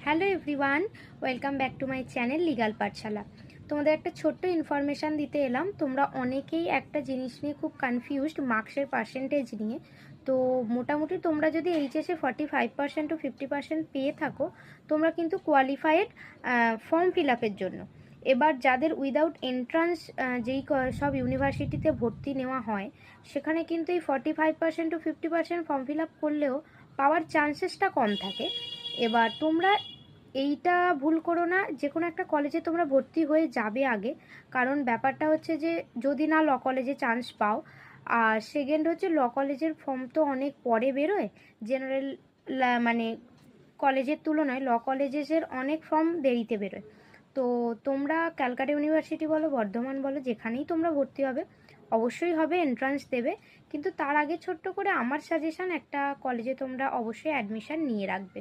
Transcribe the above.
Hello everyone, welcome back to my channel legal পাঠশালা। তোমাদের একটা ছোট্ট ইনফরমেশান দিতে এলাম। তোমরা অনেকেই একটা জিনিস নিয়ে খুব কনফিউজড, মার্কসের পার্সেন্টেজ নিয়ে। তো মোটামুটি তোমরা যদি এইচএসে 45% টু 50% পেয়ে থাকো, তোমরা কিন্তু কোয়ালিফাইড ফর্ম ফিল আপের জন্য। এবার যাদের উইদাউট এন্ট্রান্স যেই সব ইউনিভার্সিটিতে ভর্তি নেওয়া হয়, সেখানে কিন্তু এই 45% টু 50% ফর্ম ফিল আপ করলেও পাওয়ার চান্সেসটা কম থাকে। এবার তোমরা এইটা ভুল করো না, যে কোনো একটা কলেজে তোমরা ভর্তি হয়ে যাবে আগে। কারণ ব্যাপারটা হচ্ছে যে যদি না ল কলেজে চান্স পাও, আর সেকেন্ড হচ্ছে ল কলেজের ফর্ম তো অনেক পরে বেরোয়। জেনারেল মানে কলেজের তুলনায় ল কলেজের অনেক ফর্ম দেরিতে বেরোয়। তো তোমরা ক্যালকাটা ইউনিভার্সিটি বলো, বর্ধমান বলো, যেখানেই তোমরা ভর্তি হবে অবশ্যই হবে এন্ট্রান্স দেবে। কিন্তু তার আগে ছোট্ট করে আমার সাজেশন, একটা কলেজে তোমরা অবশ্যই অ্যাডমিশন নিয়ে রাখবে।